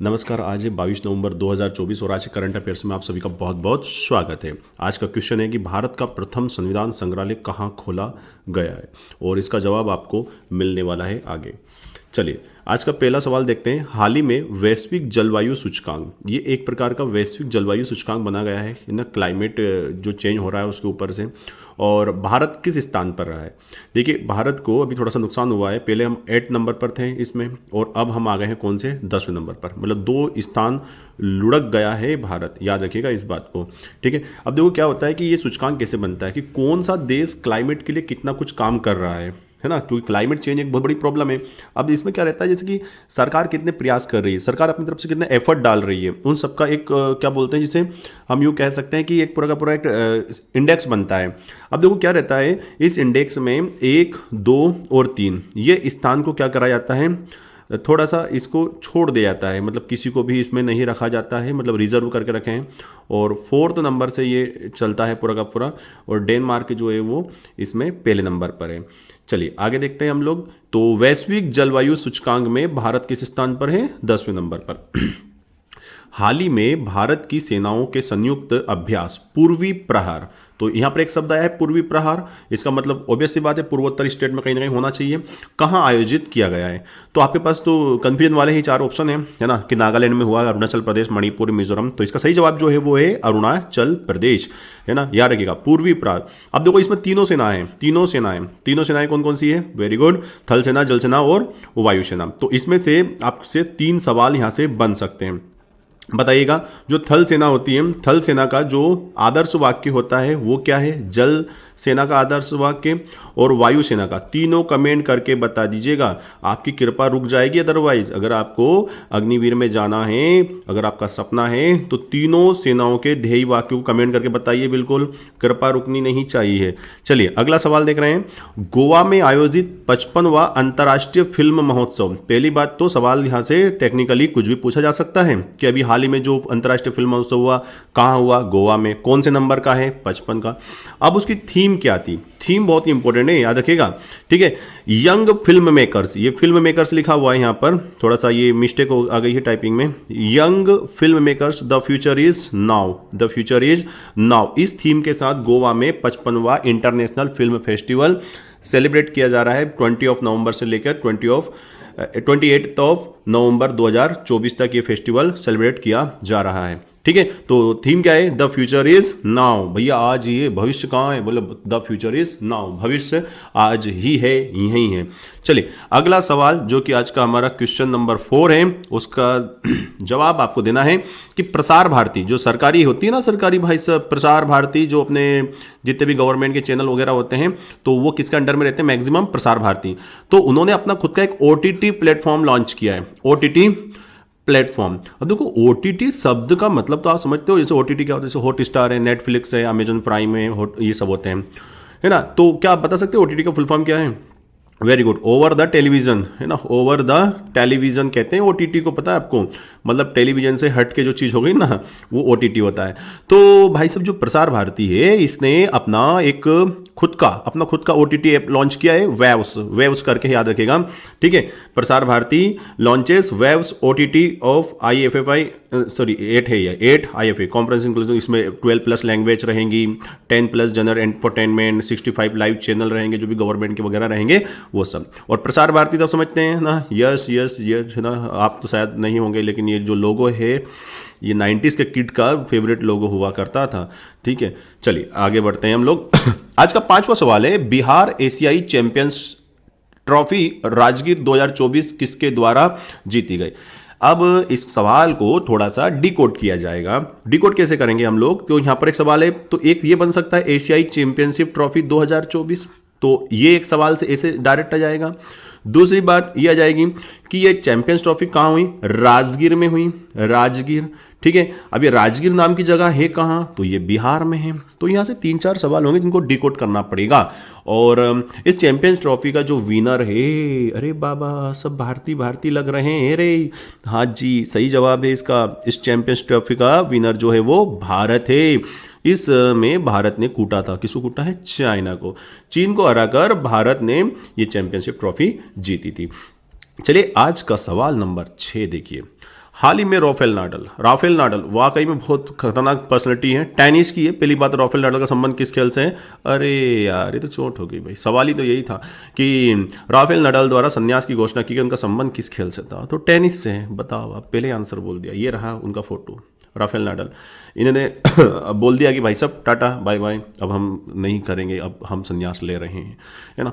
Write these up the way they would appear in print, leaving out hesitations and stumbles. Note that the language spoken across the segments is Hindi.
नमस्कार। आज है 22 नवंबर 2024 और आज के करंट अफेयर्स में आप सभी का बहुत बहुत स्वागत है। आज का क्वेश्चन है कि भारत का प्रथम संविधान संग्रहालय कहाँ खोला गया है, और इसका जवाब आपको मिलने वाला है आगे। चलिए आज का पहला सवाल देखते हैं। हाल ही में वैश्विक जलवायु सूचकांक, ये एक प्रकार का वैश्विक जलवायु सूचकांक बना गया है ना, क्लाइमेट जो चेंज हो रहा है उसके ऊपर से। और भारत किस स्थान पर रहा है? देखिए भारत को अभी थोड़ा सा नुकसान हुआ है। पहले हम 8 नंबर पर थे इसमें, और अब हम आ गए हैं कौन से 10वें नंबर पर, मतलब 2 स्थान लुढ़क गया है भारत। याद रखिएगा इस बात को, ठीक है। अब देखो क्या होता है कि ये सूचकांक कैसे बनता है कि कौन सा देश क्लाइमेट के लिए कितना कुछ काम कर रहा है ना, क्योंकि क्लाइमेट चेंज एक बहुत बड़ी प्रॉब्लम है। अब इसमें क्या रहता है, जैसे कि सरकार कितने प्रयास कर रही है, सरकार अपनी तरफ से कितने एफर्ट डाल रही है, उन सबका एक क्या बोलते हैं जिसे हम यूँ कह सकते हैं कि एक पूरा का पूरा एक इंडेक्स बनता है। अब देखो क्या रहता है, इस इंडेक्स में 1, 2 और 3 ये स्थान को क्या करा जाता है, थोड़ा सा इसको छोड़ दिया जाता है, मतलब किसी को भी इसमें नहीं रखा जाता है, मतलब रिजर्व करके रखे हैं। और 4th नंबर से ये चलता है पूरा का पूरा, और डेनमार्क जो है वो इसमें पहले नंबर पर है। चलिए आगे देखते हैं हम लोग। तो वैश्विक जलवायु सूचकांक में भारत किस स्थान पर है? 10वें नंबर पर। हाल ही में भारत की सेनाओं के संयुक्त अभ्यास पूर्वी प्रहार, तो यहां पर एक शब्द आया है पूर्वी प्रहार, इसका मतलब ऑब्वियस सी बात है पूर्वोत्तर स्टेट में कहीं ना कहीं होना चाहिए। कहां आयोजित किया गया है? तो आपके पास तो कंफ्यूजन वाले ही 4 ऑप्शन है ना, कि नागालैंड में हुआ, अरुणाचल प्रदेश, मणिपुर, मिजोरम। तो इसका सही जवाब जो है वो है अरुणाचल प्रदेश, है ना, याद रखिएगा पूर्वी प्रहार। अब देखो इसमें तीनों सेनाएं कौन कौन सी है? वेरी गुड, थल सेना, जल सेना और वायुसेना। तो इसमें से आपसे 3 सवाल यहां से बन सकते हैं। बताइएगा, जो थल सेना होती है, थल सेना का जो आदर्श वाक्य होता है वो क्या है? जल सेना का आदर्श वाक्य और वायु सेना का, तीनों कमेंट करके बता दीजिएगा। आपकी कृपा रुक जाएगी अदरवाइज। अगर आपको अग्निवीर में जाना है, अगर आपका सपना है, तो तीनों सेनाओं के ध्येय वाक्यों को कमेंट करके बताइए, बिल्कुल कृपा रुकनी नहीं चाहिए। चलिए अगला सवाल देख रहे हैं। गोवा में आयोजित 55वां अंतर्राष्ट्रीय फिल्म महोत्सव। पहली बात तो सवाल यहां से टेक्निकली कुछ भी पूछा जा सकता है कि अभी हाल ही में जो अंतर्राष्ट्रीय फिल्म महोत्सव हुआ कहां हुआ? गोवा में। कौन से नंबर का है? 55 का। अब उसकी थीम क्या थी? थीम बहुत ही इंपॉर्टेंट है, याद रखिएगा, ठीक है। यंग फिल्म मेकर्स, ये फिल्म मेकर्स लिखा हुआ है यहां पर, थोड़ा सा ये मिस्टेक आ गई है टाइपिंग में। Young film makers, the future is now, the future is now. इस थीम के साथ गोवा में 55वां इंटरनेशनल फिल्म फेस्टिवल सेलिब्रेट किया जा रहा है। 20 नवंबर से लेकर 28 नवंबर 2024 तक ये फेस्टिवल सेलिब्रेट किया जा रहा है, ठीक है। तो थीम क्या है? The future is now. भैया आज ही है, भविष्य कहाँ है? बोले द फ्यूचर इज नाउ, भविष्य आज ही है, यही है। चलिए अगला सवाल जो कि आज का हमारा क्वेश्चन नंबर 4 है, उसका जवाब आपको देना है कि प्रसार भारती जो सरकारी होती है ना, सरकारी भाई साहब, प्रसार भारती जो अपने जितने भी गवर्नमेंट के चैनल वगैरह होते हैं, तो वो किसके अंडर में रहते हैं? मैक्सिमम प्रसार भारती। तो उन्होंने अपना खुद का एक OTT प्लेटफॉर्म लॉन्च किया है, OTT प्लेटफॉर्म। अब देखो OTT शब्द का मतलब तो आप समझते हो, जैसे OTT क्या होता है? जैसे हॉटस्टार है, नेटफ्लिक्स है, अमेजन प्राइम है, ये सब होते हैं, है ना। तो क्या आप बता सकते हो OTT का फुल फॉर्म क्या है? Very good, over the television, है ना, ओवर द टेलीविजन कहते हैं OTT को, पता है आपको? मतलब टेलीविजन से हट के जो चीज़ हो गई ना, वो OTT होता है। तो भाई साहब जो प्रसार भारती है, इसने अपना खुद का OTT ऐप लॉन्च किया है, वेव्स करके, याद रखेगा, ठीक है। Prasar Bharati launches Waves OTT of IFFI, sorry 8 है ये, 8 IFA कॉम्प्रिहेंसिव इंक्लूजन। इसमें 12+ लैंग्वेज रहेंगी, 10+ जनरल एंटरटेनमेंट, 65 लाइव चैनल रहेंगे जो भी गवर्नमेंट के वगैरह रहेंगे, वो सब। और प्रसार भारती तो समझते हैं ना, यस यस यस, है ना। आप तो शायद नहीं होंगे, लेकिन ये जो लोगो है ये 90s के किड का फेवरेट लोगो हुआ करता था, ठीक है। चलिए आगे बढ़ते हैं हम लोग। आज का 5वां सवाल है, बिहार एशियाई चैंपियंस ट्रॉफी राजगीर 2024 किसके द्वारा जीती गई? अब इस सवाल को थोड़ा सा डिकोड किया जाएगा। डिकोड कैसे करेंगे हम लोग? तो यहां पर एक सवाल है, तो एक ये बन सकता है एशियाई चैंपियनशिप ट्रॉफी 2024, तो ये एक सवाल से ऐसे डायरेक्ट आ जाएगा। दूसरी बात ये आ जाएगी कि ये चैंपियंस ट्रॉफी कहाँ हुई? राजगीर में हुई, राजगीर, ठीक है। अब ये राजगीर नाम की जगह है कहाँ? तो ये बिहार में है। तो यहाँ से 3-4 सवाल होंगे जिनको डिकोड करना पड़ेगा। और इस चैंपियंस ट्रॉफी का जो विनर है, अरे बाबा सब भारती भारती लग रहे हैं रे, हाँ जी सही जवाब है इसका। इस चैंपियंस ट्रॉफी का विनर जो है वो भारत है। इस में भारत ने कूटा था, किसको कूटा है? चाइना को। चीन को हराकर भारत ने ये चैंपियनशिप ट्रॉफी जीती थी। चलिए आज का सवाल नंबर 6 देखिए। हाल ही में राफेल नाडल वाकई में बहुत खतरनाक पर्सनैलिटी है, टेनिस की है। पहली बात, राफेल नाडल का संबंध किस खेल से है? अरे यार, ये तो चोट हो गई भाई। सवाल ही तो यही था कि राफेल नाडल द्वारा संन्यास की घोषणा की गई, उनका संबंध किस खेल से था? तो टेनिस से है। बताओ, आप पहले आंसर बोल दिया। ये रहा उनका फोटो, राफेल नाडल। इन्होंने अब बोल दिया कि भाई साहब टाटा बाय बाय, अब हम नहीं करेंगे, अब हम संन्यास ले रहे हैं, है ना।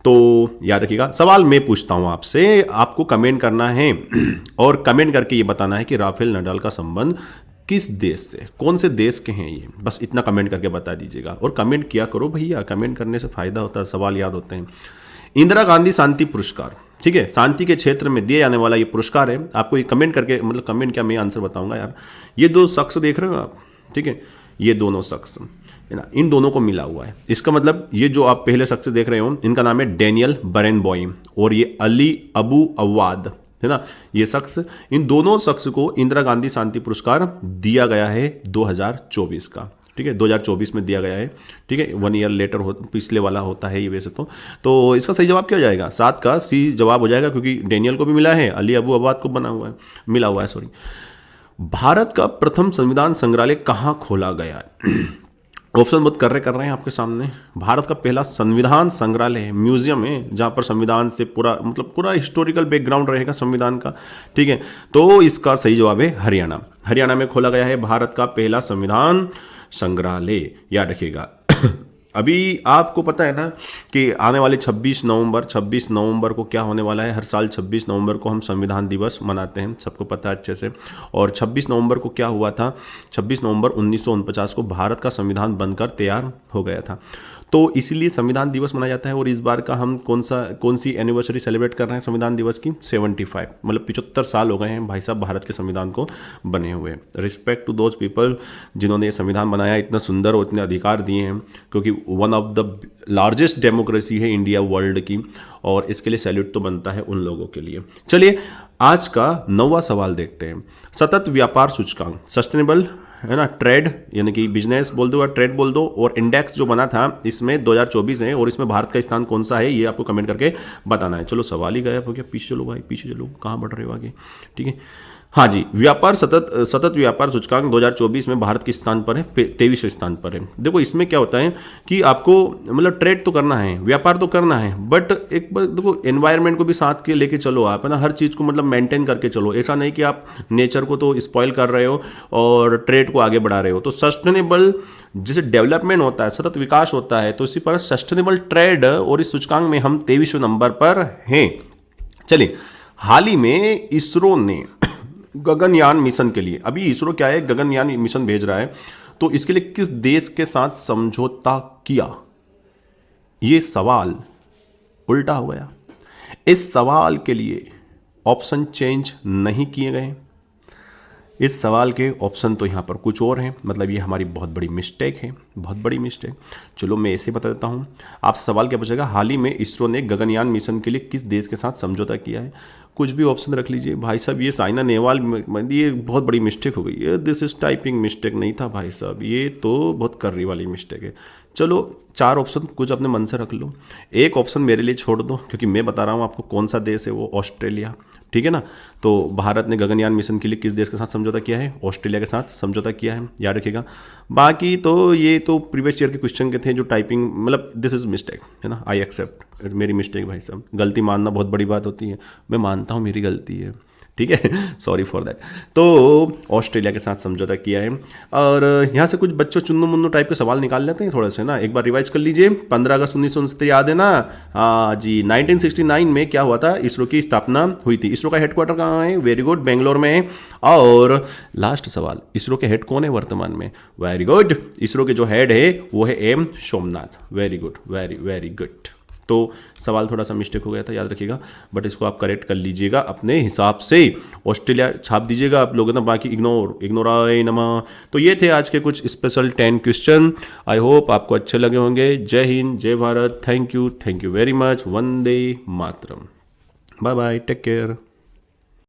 तो याद रखिएगा, सवाल मैं पूछता हूं आपसे, आपको कमेंट करना है और कमेंट करके ये बताना है कि राफेल नाडाल का संबंध किस देश से, कौन से देश के हैं ये, बस इतना कमेंट करके बता दीजिएगा। और कमेंट किया करो भैया, कमेंट करने से फायदा होता है, सवाल याद होते हैं। इंदिरा गांधी शांति पुरस्कार, ठीक है, शांति के क्षेत्र में दिए जाने वाला ये पुरस्कार है। आपको ये कमेंट करके, मतलब कमेंट क्या, मैं आंसर बताऊंगा यार। ये दो शख्स देख रहे हो आप, ठीक है, ये दोनों शख्स है ना, इन दोनों को मिला हुआ है। इसका मतलब ये जो आप पहले शख्स देख रहे हो, इनका नाम है डैनियल बरेनबॉय और ये अली अबू अवाद, है ना। ये शख्स, इन दोनों शख्स को इंदिरा गांधी शांति पुरस्कार दिया गया है 2024 का, ठीक है, 2024 में दिया गया है, ठीक है। 1 ईयर लेटर हो, पिछले वाला होता है ये वैसे तो इसका सही जवाब क्या हो जाएगा? 7 का सी जवाब हो जाएगा, क्योंकि डैनियल को भी मिला है, अली अबू अवाद को मिला हुआ है, सॉरी। भारत का प्रथम संविधान संग्रहालय कहाँ खोला गया है? ऑप्शन बहुत कर रहे हैं आपके सामने। भारत का पहला संविधान संग्रहालय है, म्यूजियम है, जहां पर संविधान से पूरा, मतलब पूरा हिस्टोरिकल बैकग्राउंड रहेगा संविधान का, ठीक है। तो इसका सही जवाब है हरियाणा में खोला गया है भारत का पहला संविधान संग्रहालय, याद रखिएगा। अभी आपको पता है ना कि आने वाले 26 नवंबर को क्या होने वाला है? हर साल 26 नवंबर को हम संविधान दिवस मनाते हैं, सबको पता है अच्छे से। और 26 नवंबर को क्या हुआ था? 26 नवंबर 1949 को भारत का संविधान बनकर तैयार हो गया था, तो इसीलिए संविधान दिवस मनाया जाता है। और इस बार का हम कौन सी एनिवर्सरी सेलिब्रेट कर रहे हैं संविधान दिवस की? 75, मतलब 75 साल हो गए हैं भाई साहब भारत के संविधान को बने हुए। रिस्पेक्ट टू दोज पीपल जिन्होंने ये संविधान बनाया, इतना सुंदर और इतने अधिकार दिए हैं, क्योंकि one of the largest democracy है इंडिया वर्ल्ड की, और इसके लिए सैल्यूट तो बनता है उन लोगों के लिए। चलिए आज का 9वां सवाल देखते हैं। सतत व्यापार सूचकांक, सस्टेनेबल, है ना, ट्रेड यानी कि बिजनेस बोल दो या ट्रेड बोल दो, और इंडेक्स जो बना था इसमें 2024 है, और इसमें भारत का स्थान कौन सा है ये आपको कमेंट करके बताना है। चलो सवाल ही गायब हो गया, पीछे चलो भाई, पीछे चलो, कहाँ बढ़ रहे हो आगे, ठीक है। हाँ जी, सतत व्यापार सूचकांक 2024 में भारत किस स्थान पर है? 23वें स्थान पर है। देखो इसमें क्या होता है कि आपको, मतलब ट्रेड तो करना है, व्यापार तो करना है, बट एक बार देखो एनवायरनमेंट को भी साथ के लेके चलो आप, है ना, हर चीज़ को मतलब मेंटेन करके चलो। ऐसा नहीं कि आप नेचर को तो स्पॉइल कर रहे हो और ट्रेड को आगे बढ़ा रहे हो। तो सस्टेनेबल जैसे डेवलपमेंट होता है, सतत विकास होता है, तो इसी पर सस्टेनेबल ट्रेड, और इस सूचकांक में हम 23वें नंबर पर हैं। चलिए, हाल ही में इसरो ने गगनयान मिशन के लिए, अभी इसरो क्या है, गगनयान मिशन भेज रहा है, तो इसके लिए किस देश के साथ समझौता किया? ये सवाल उल्टा हो गया। इस सवाल के लिए ऑप्शन चेंज नहीं किए गए। इस सवाल के ऑप्शन तो यहाँ पर कुछ और हैं, मतलब ये हमारी बहुत बड़ी मिस्टेक है, बहुत बड़ी मिस्टेक। चलो मैं ऐसे बता देता हूँ। आप सवाल क्या पूछेगा? हाल ही में इसरो ने गगनयान मिशन के लिए किस देश के साथ समझौता किया है? कुछ भी ऑप्शन रख लीजिए भाई साहब। ये साइना नेहवाल, ये बहुत बड़ी मिस्टेक हो गई। ये दिस इज टाइपिंग मिस्टेक नहीं था भाई साहब, ये तो बहुत कर्री वाली मिस्टेक है। चलो 4 ऑप्शन कुछ अपने मन से रख लो, एक ऑप्शन मेरे लिए छोड़ दो, क्योंकि मैं बता रहा हूँ आपको कौन सा देश है वो, ऑस्ट्रेलिया, ठीक है ना। तो भारत ने गगनयान मिशन के लिए किस देश के साथ समझौता किया है? ऑस्ट्रेलिया के साथ समझौता किया है, याद रखिएगा। बाकी तो ये तो प्रीवियस ईयर के क्वेश्चन के थे जो टाइपिंग, मतलब दिस इज मिस्टेक, है ना, आई एक्सेप्ट, मेरी मिस्टेक भाई साहब। गलती मानना बहुत बड़ी बात होती है, मैं मानता हूँ मेरी गलती है, ठीक है, सॉरी फॉर दैट। तो ऑस्ट्रेलिया के साथ समझौता किया है। और यहाँ से कुछ बच्चों चुन्नू मुन्नू टाइप के सवाल निकाल लेते हैं थोड़े से ना, एक बार रिवाइज कर लीजिए। 15 अगस्त 1969 याद है ना? हाँ जी। 1969 में क्या हुआ था? इसरो की स्थापना हुई थी। इसरो का हेडक्वार्टर कहाँ है? वेरी गुड, बेंगलोर में है। और लास्ट सवाल, इसरो के हेड कौन है वर्तमान में? वेरी गुड, इसरो के जो हेड है वो है M Somnath. Very good, very very good. तो सवाल थोड़ा सा मिस्टेक हो गया था, याद रखिएगा, बट इसको आप करेक्ट कर लीजिएगा अपने हिसाब से। ऑस्ट्रेलिया छाप दीजिएगा आप लोगों ने, बाकी इग्नोर आए नमा। तो ये थे आज के कुछ स्पेशल 10 क्वेश्चन। आई होप आपको अच्छे लगे होंगे। जय हिंद, जय Bharat, thank you very much. वंदे मातरम। Bye bye, take care.